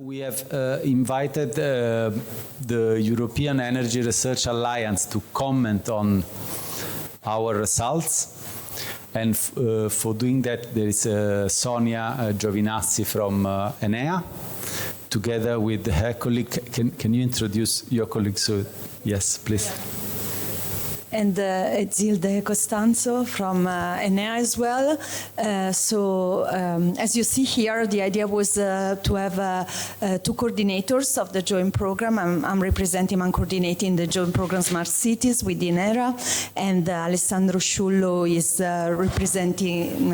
We have invited the European Energy Research Alliance to comment on our results. And for doing that, there is Sonia Giovinazzi from ENEA, together with her colleague. Can you introduce your colleague? So, yes, please. And Zilde Costanzo from ENEA as well. As you see here, the idea was to have two coordinators of the joint program. I'm representing and coordinating the joint program Smart Cities with ENEA, and Alessandro Sciullo is representing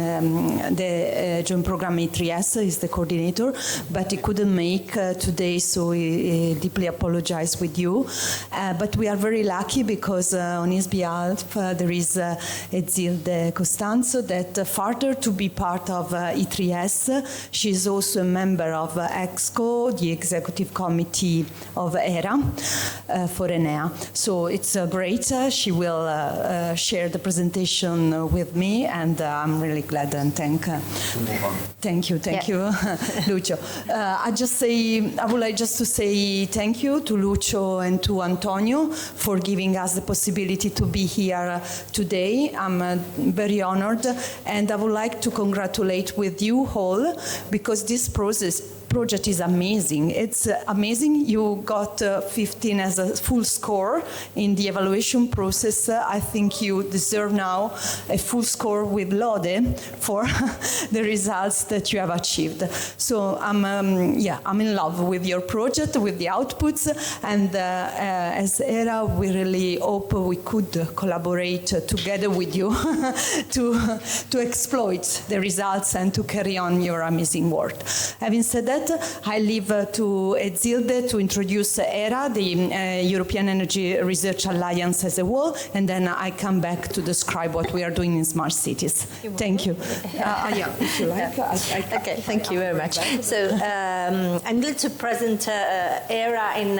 the joint program EERA, is the coordinator, but he couldn't make today, so he deeply apologizes with you. But we are very lucky because on his behalf, there is Zilde Costanzo that further to be part of EERA. She is also a member of EXCO, the Executive Committee of ERA for ENEA. So it's great. She will share the presentation with me, and I'm really glad and thank you, Lucio. I would like just to say thank you to Lucio and to Antonio for giving us the possibility to be here today. I'm very honored, and I would like to congratulate with you all, because this project is amazing. It's amazing. You got 15 as a full score in the evaluation process. I think you deserve now a full score with Lode for the results that you have achieved. So I'm in love with your project, with the outputs, and as ERA, we really hope we could collaborate together with you to exploit the results and to carry on your amazing work. Having said that, I leave to Zilde to introduce ERA, the European Energy Research Alliance as a whole, and then I come back to describe what we are doing in smart cities. Thank you. If you like. Okay, thank you very much. So I'm going to present ERA in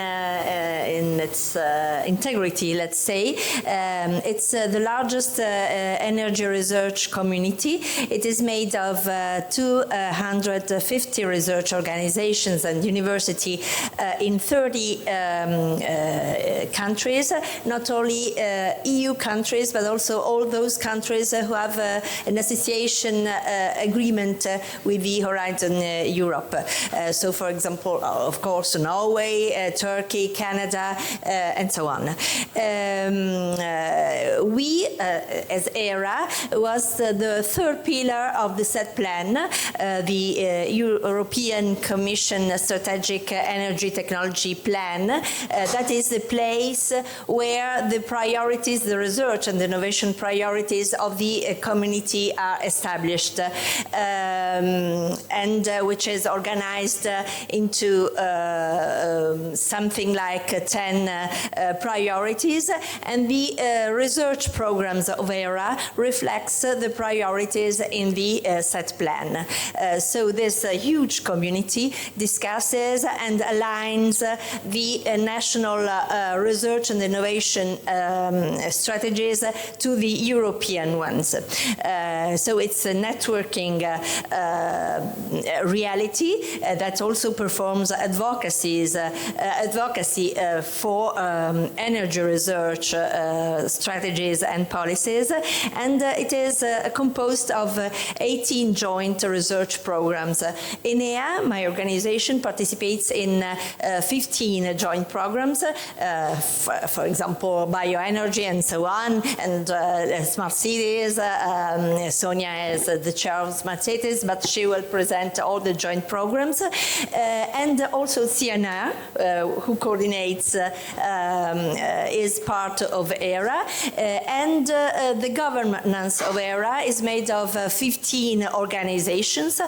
its integrity, let's say. It's the largest energy research community. It is made of 250 research organizations and university in 30 countries, not only EU countries, but also all those countries who have an association agreement with the Horizon Europe. So, for example, of course, Norway, Turkey, Canada, and so on. We, as ERA, was the third pillar of the set plan, the European Commission Strategic Energy Technology Plan. That is the place where the priorities, the research and the innovation priorities of the community are established, and which is organized into something like 10 priorities, and the research programs of ERA reflects the priorities in the set plan. So this huge community discusses and aligns the national research and innovation strategies to the European ones. So it's a networking reality that also performs advocacy for energy research strategies and policies, and it is composed of 18 joint research programs. ENEA, my organization, participates in 15 joint programs, for example, bioenergy and so on, and smart cities. Sonia is the chair of smart cities, but she will present all the joint programs. And also CNR, who coordinates, is part of ERA, and the governance of ERA is made of 15 organizations,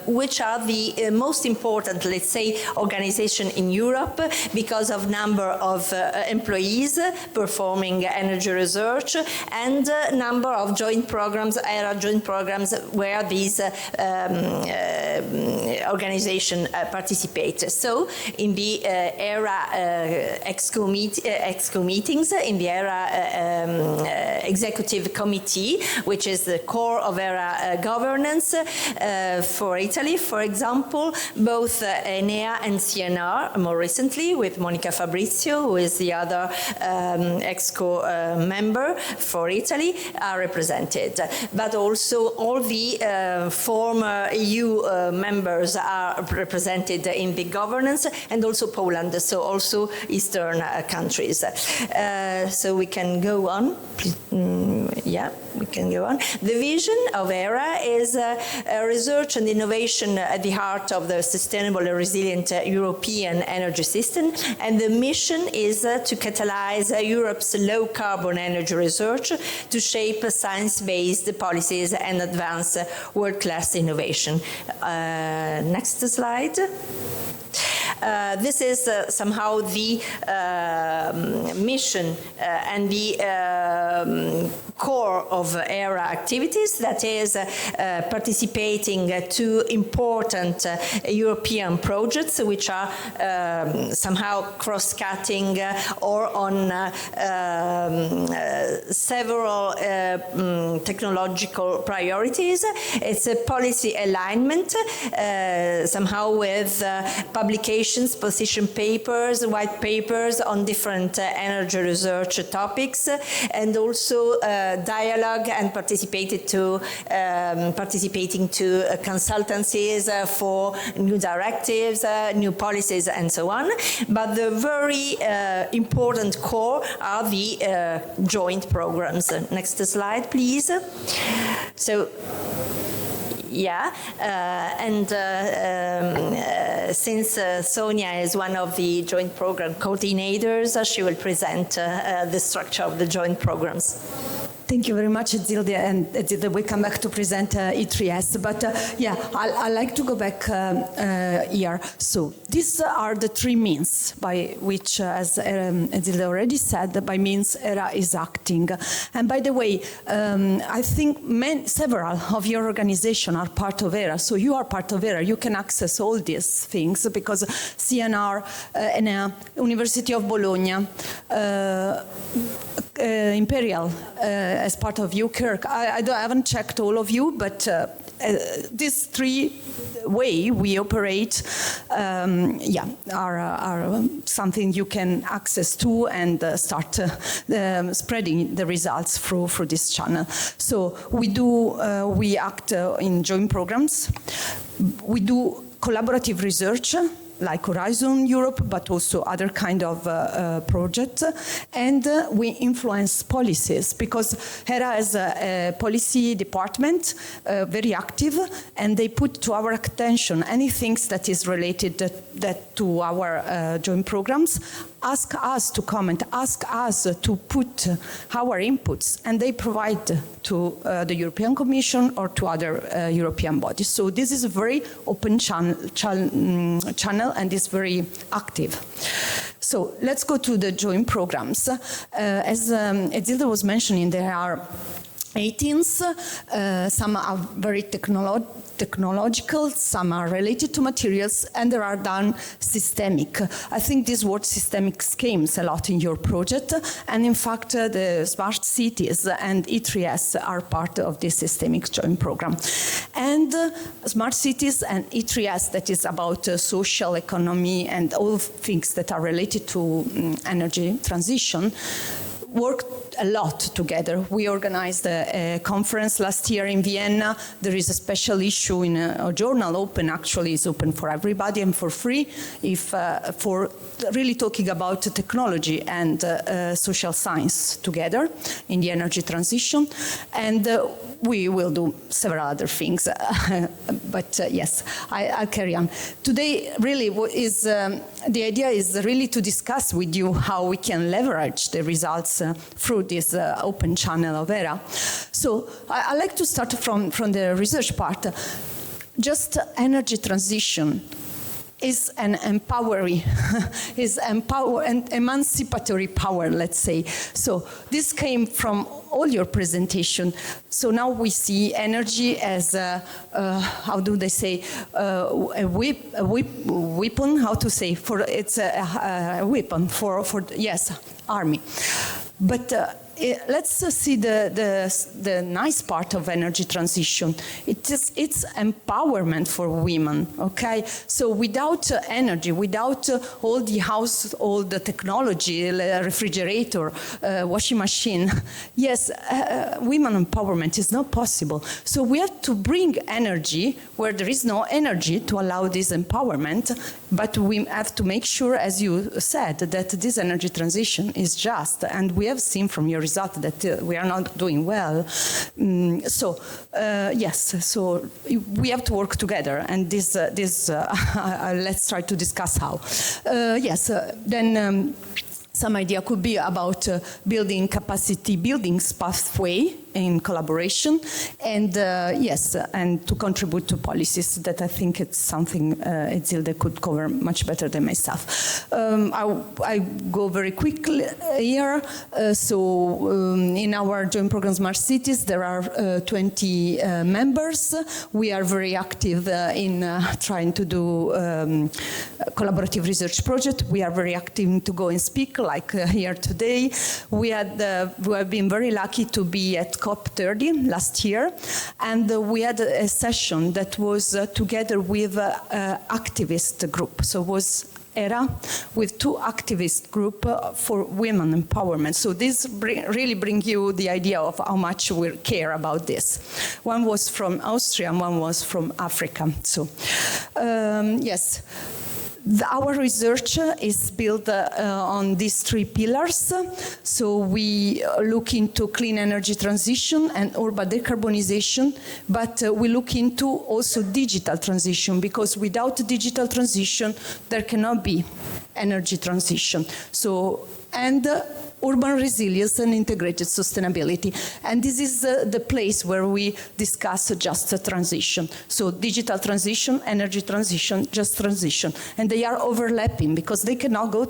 which are the most important, let's say, organization in Europe because of number of employees performing energy research and number of joint programs, ERA joint programs, where these organizations participate. So in the ERA EXCO meetings, in the ERA Executive Committee, which is the core of ERA governance for Italy, for example, example, both ENEA and CNR, more recently, with Monica Fabrizio, who is the other EXCO member for Italy, are represented. But also all the former EU members are represented in the governance, and also Poland, so also Eastern countries. So we can go on. Yeah, we can go on. The vision of EERA is research and innovation at the heart of the sustainable and resilient European energy system, and the mission is to catalyze Europe's low-carbon energy research to shape science-based policies and advance world-class innovation. Next slide. This is somehow the mission and the core of EERA activities, that is participating to important European projects which are somehow cross-cutting or on several technological priorities. It's a policy alignment somehow with publications, position papers, white papers on different energy research topics, and also dialogue and participating to consultancies for new directives, new policies, and so on. But the very important core are the joint programs. Next slide, please. So, yeah, since Sonia is one of the joint program coordinators, she will present the structure of the joint programs. Thank you very much, Zilde, and Zilde will come back to present E3S, but yeah, I'd like to go back here. So these are the three means by which, as Zilde already said, by means EERA is acting. And by the way, I think several of your organization are part of EERA, so you are part of EERA. You can access all these things because CNR, ENEA, University of Bologna, Imperial, as part of UKirk. I haven't checked all of you, but these three way we operate, are something you can access to and start spreading the results through this channel. So we act in joint programs. We do collaborative research, like Horizon Europe, but also other kind of projects. And we influence policies, because EERA has a policy department, very active, and they put to our attention anything that is related to our joint programs, ask us to comment, ask us to put our inputs, and they provide to the European Commission or to other European bodies. So this is a very open channel and is very active. So let's go to the joint programs. As Zilde was mentioning, there are 18, some are very technological, some are related to materials, and there are done systemic. I think this word systemic came a lot in your project, and in fact the smart cities and E3S are part of this systemic joint program. And smart cities and E3S, that is about social economy and all things that are related to energy transition, work a lot together. We organized a conference last year in Vienna. There is a special issue in a journal, open, actually is open for everybody and for free, for really talking about technology and social science together in the energy transition. And we will do several other things, but yes, I'll carry on. Today, really, the idea is really to discuss with you how we can leverage the results through this open channel of EERA. So I'd like to start from the research part. Just energy transition is an emancipatory power, let's say. So this came from all your presentation. So now we see energy as how do they say, a weapon, how to say, it's a weapon for yes, army. But let's see the nice part of energy transition. It's empowerment for women, okay? So without energy, without all the household technology, refrigerator, washing machine, yes, women empowerment is not possible. So we have to bring energy where there is no energy to allow this empowerment, but we have to make sure, as you said, that this energy transition is just, and we have seen from your result that we are not doing well. Yes, so we have to work together, and this let's try to discuss how. Yes, then some idea could be about building capacity building pathway in collaboration, and yes, and to contribute to policies. That I think it's something Zilde could cover much better than myself. I go very quickly here. In our joint program Smart Cities, there are 20 members. We are very active in trying to do collaborative research project. We are very active to go and speak, like here today. We have been very lucky to be at COP30 last year, and we had a session that was together with activist group. So it was ERA with 2 activist group for women empowerment. So this really bring you the idea of how much we care about this. One was from Austria and one was from Africa. So yes. Our research is built on these 3 pillars. So we look into clean energy transition and urban decarbonization, but we look into also digital transition, because without digital transition, there cannot be energy transition. So, and urban resilience and integrated sustainability. And this is the place where we discuss just a transition. So digital transition, energy transition, just transition. And they are overlapping because they cannot go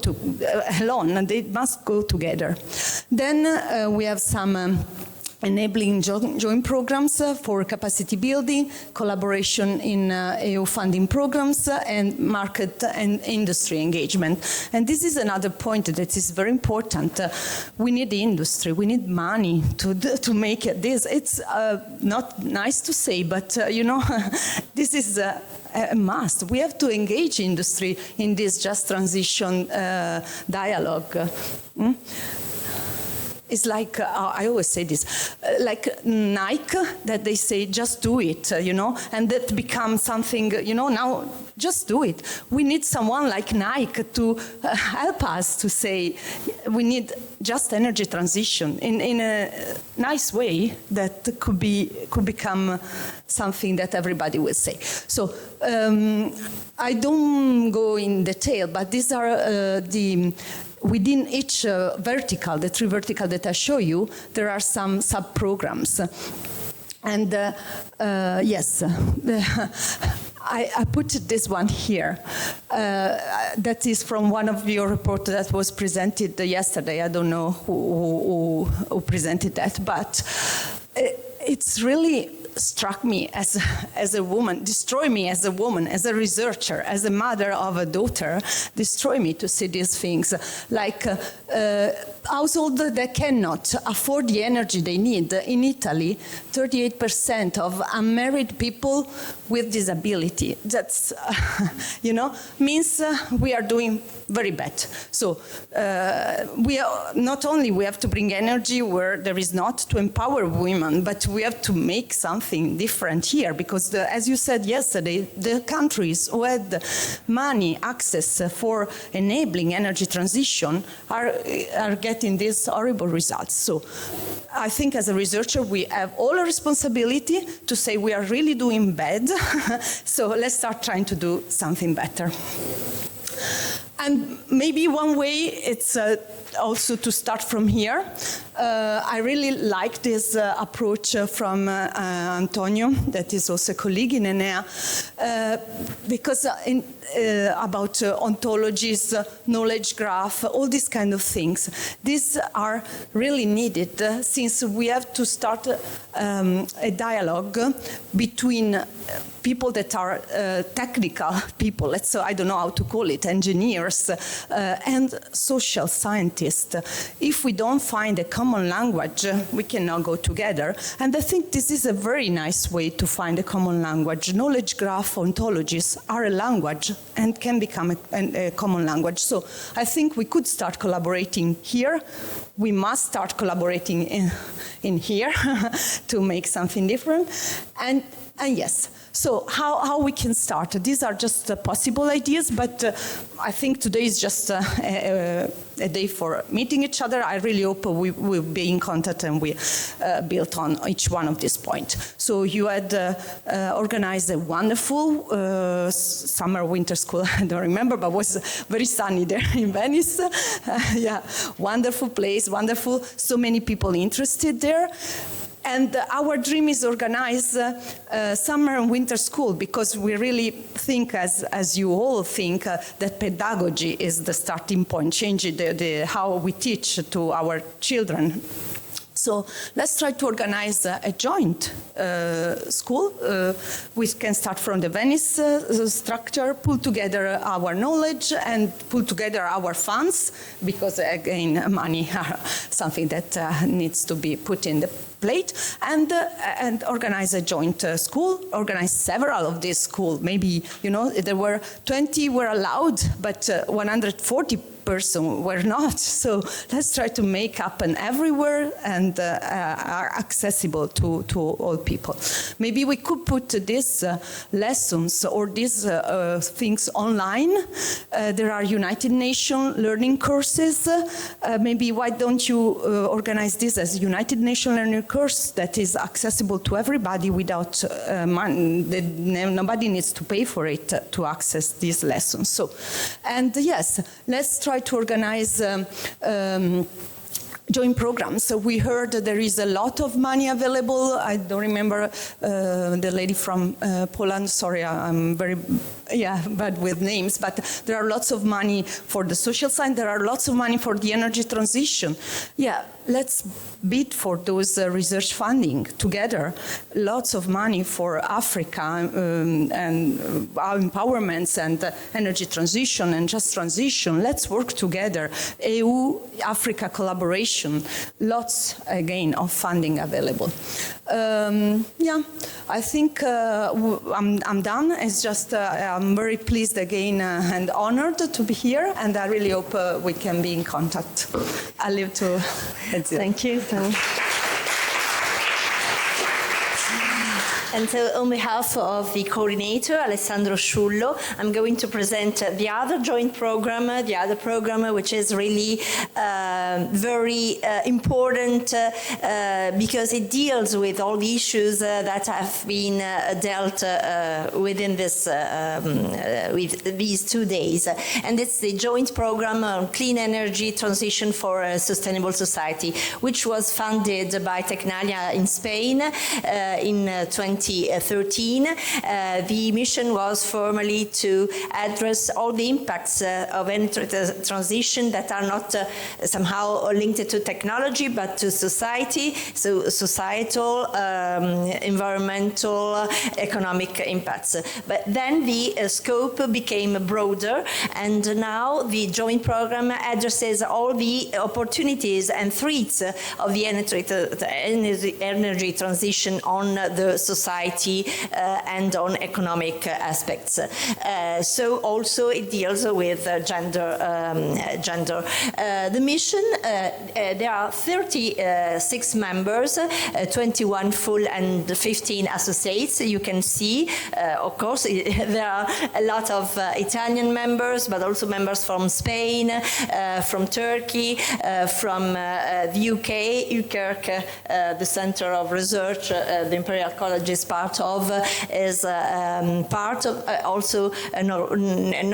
alone, and they must go together. Then we have some enabling joint programs for capacity building, collaboration in EU funding programs, and market and industry engagement. And this is another point that is very important. We need the industry, we need money to make this. It's not nice to say, but you know, this is a must. We have to engage industry in this just transition dialogue. It's like, I always say this, like Nike, that they say, just do it, you know, and that becomes something, you know, now just do it. We need someone like Nike to help us to say, we need just energy transition in a nice way that could become something that everybody will say. So I don't go in detail, but these are within each vertical, the 3 verticals that I show you, there are some sub-programs. And yes, I put this one here. That is from one of your reports that was presented yesterday. I don't know who presented that, but it's really struck me as a woman, destroy me as a woman, as a researcher, as a mother of a daughter, destroy me to see these things. Like households that cannot afford the energy they need. In Italy, 38% of unmarried people with disability. That's, you know, means we are doing very bad. So we are, not only we have to bring energy where there is not to empower women, but we have to make something different here, because as you said yesterday, the countries who had money, access for enabling energy transition are getting these horrible results. So I think as a researcher, we have all a responsibility to say we are really doing bad. So let's start trying to do something better. And maybe one way it's also to start from here. I really like this approach from Antonio, that is also a colleague in ENEA, because about ontologies, knowledge graph, all these kind of things. These are really needed since we have to start a dialogue between people that are technical people, so I don't know how to call it, engineers, and social scientists. If we don't find a common language, we cannot go together. And I think this is a very nice way to find a common language. Knowledge graph ontologies are a language and can become a common language. So I think we could start collaborating here. We must start collaborating in here to make something different. And yes, so how we can start? These are just possible ideas, but I think today is just a day for meeting each other. I really hope we will be in contact and we build on each one of these points. So you had organized a wonderful summer winter school, I don't remember, but it was very sunny there in Venice. Yeah, wonderful place, wonderful, so many people interested there. And our dream is organize summer and winter school because we really think, as you all think, that pedagogy is the starting point, changing how we teach to our children. So let's try to organize a joint school. We can start from the Venice structure, pull together our knowledge and pull together our funds, because again, money are something that needs to be put in the plate, and organize a joint school, organize several of these schools. Maybe, you know, there were 20 were allowed, but 140 person were not. So let's try to make happen everywhere and are accessible to all people. Maybe we could put these lessons or these things online. There are United Nations learning courses. Maybe why don't you organize this as United Nations learning course that is accessible to everybody without money. Nobody needs to pay for it to access these lessons. So, and yes, let's try to organize joint programs. So we heard that there is a lot of money available. I don't remember the lady from Poland. Sorry, I'm very bad with names. But there are lots of money for the social science. There are lots of money for the energy transition. Yeah, let's bid for those research funding together. Lots of money for Africa and our empowerments and energy transition and just transition. Let's work together. EU-Africa collaboration. Lots, again, of funding available. Yeah, I think I'm done. It's just I'm very pleased again and honored to be here, and I really hope we can be in contact. I'll leave to Thank you. And so on behalf of the coordinator, Alessandro Sciullo, I'm going to present the other joint program, which is really very important because it deals with all the issues that have been dealt within this, with these 2 days. And it's the joint program on clean energy transition for a sustainable society, which was funded by Tecnalia in Spain in 2013. The mission was formally to address all the impacts of energy transition that are not somehow linked to technology but to society, so societal, environmental, economic impacts. But then the scope became broader, and now the joint program addresses all the opportunities and threats of the energy transition on the society and on economic aspects. So also it deals with gender. The mission, there are 36 members, 21 full and 15 associates. You can see, of course, there are a lot of Italian members, but also members from Spain, from Turkey, from the UK, UKERK, the Center of Research, the Imperial Colleges is part of is part of also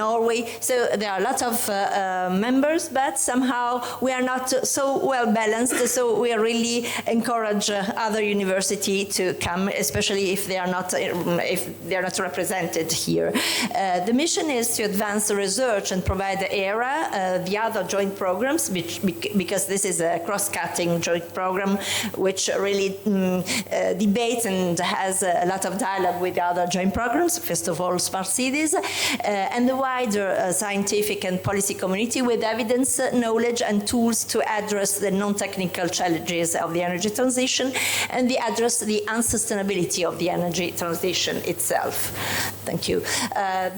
Norway. So there are a lot of members, but somehow we are not so well balanced. So we really encourage other university to come, especially if they are not represented here. The mission is to advance the research and provide the EERA, the other joint programs, because this is a cross-cutting joint program which really debates and has a lot of dialogue with the other joint programs, first of all smart cities, and the wider scientific and policy community with evidence, knowledge and tools to address the non-technical challenges of the energy transition and address the unsustainability of the energy transition itself. Thank you.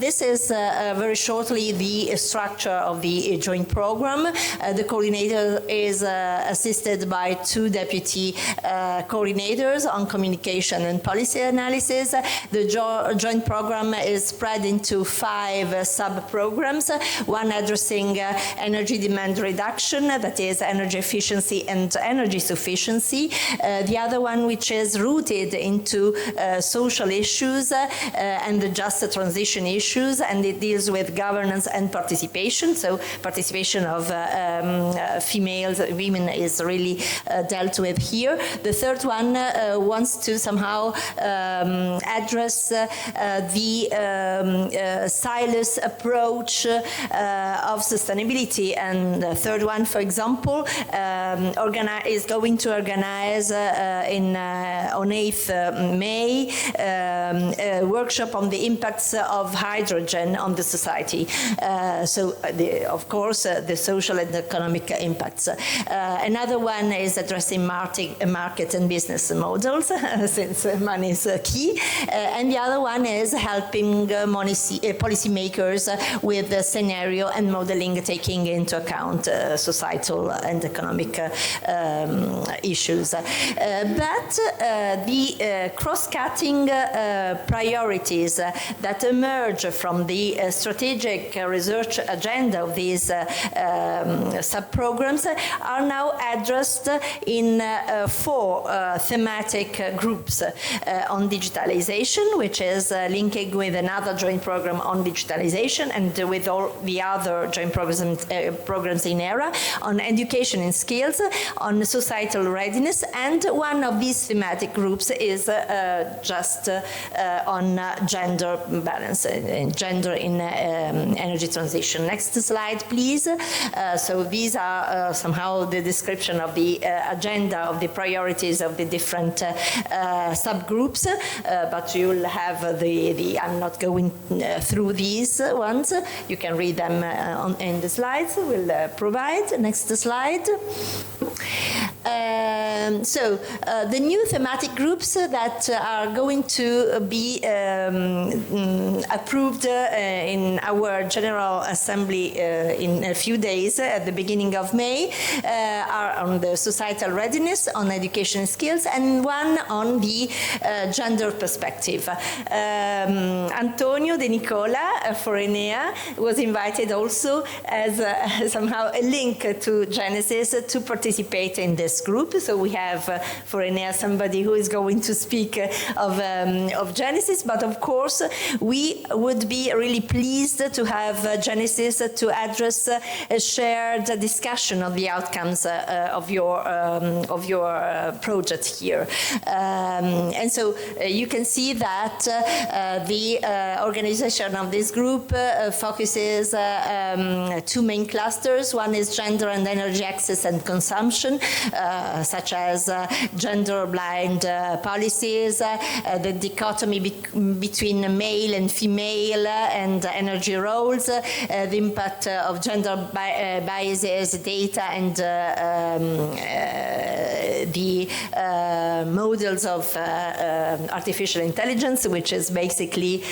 This is very shortly the structure of the joint program. The coordinator is assisted by 2 deputy coordinators on communication and policy analysis. The joint program is spread into 5 sub-programs, one addressing energy demand reduction, that is energy efficiency and energy sufficiency. The other one which is rooted into social issues and the just transition issues, and it deals with governance and participation. So participation of females, women is really dealt with here. The third one wants to somehow address the silos approach of sustainability. And the third one, for example, is going to organize on 8th May a workshop on the impacts of hydrogen on the society. Of course, the social and economic impacts. Another one is addressing market and business models, since money is key. And the other one is helping policymakers with the scenario and modeling, taking into account societal and economic issues. But the cross-cutting priorities that emerge from the strategic research agenda of these sub-programs are now addressed in 4 thematic groups on digitalization, which is linking with another joint program on digitalization and with all the other joint programs in ERA, on education and skills, on societal readiness, and one of these thematic groups is just on gender balance, gender in energy transition. Next slide, please. So these are somehow the description of the agenda of the priorities of the different subgroups, but you'll have I'm not going through these ones. You can read them in the slides we'll provide. Next slide. The new thematic groups that are going to be approved in our General Assembly in a few days at the beginning of May are on the societal readiness, on education and skills, and one on the gender perspective. Antonio De Nicola for ENEA was invited also as somehow a link to gEneSys to participate in this group. So we have for ENEA somebody who is going to speak of gEneSys, but of course we would be really pleased to have gEneSys to address a shared discussion of the outcomes of your project here. And so you can see that the organization of this group focuses 2 main clusters. One is gender and energy access and consumption, such as gender-blind policies, the dichotomy between male and female and energy roles, the impact of gender biases, data, and the models of artificial intelligence, which is basically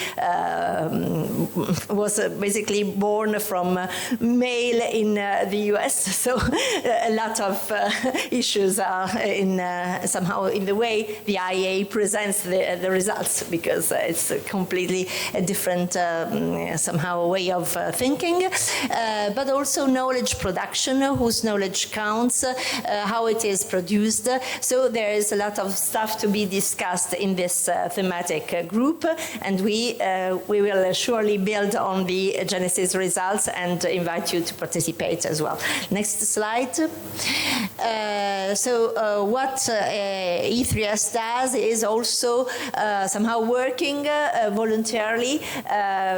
was basically born from male in the US. So a lot of issues are somehow in the way the IEA presents the results, because it's a completely different somehow way of thinking, but also knowledge production, whose knowledge counts, how it is produced. So there is a lot of stuff to be discussed in this thematic group, and we will surely build on the gEneSys results and invite you to participate as well. Next slide. What E3S does is also somehow working voluntarily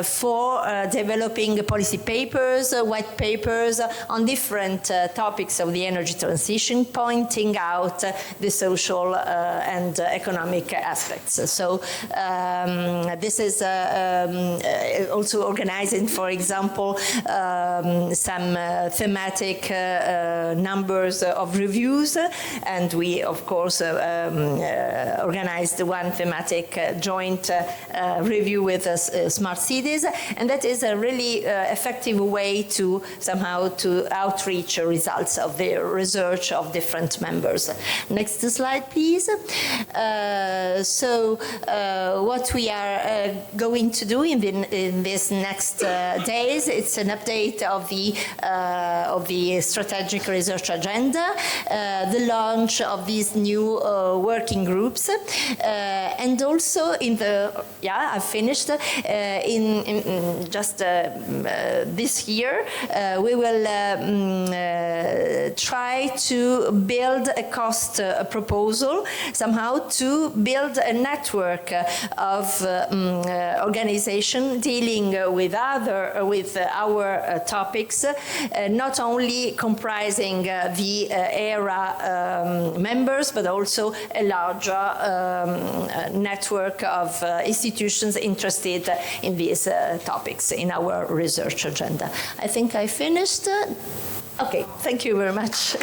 for developing policy papers, white papers on different topics of the energy transition, pointing out the social and economic aspects. So this is also organizing, for example, some thematic numbers of reviews, and we of course organized one thematic joint review with smart cities, and that is a really effective way to somehow to outreach results of the research of different members. Next slide, please. What we are going to do in these next days, it's an update of the strategic research agenda, the launch of these new working groups, and also in the I've finished in just this year we will try to build a cost proposal somehow to build a network of organization dealing with our topics, not only comprising the EERA members, but also a larger network of institutions interested in these topics in our research agenda. I think I finished. Okay, thank you very much.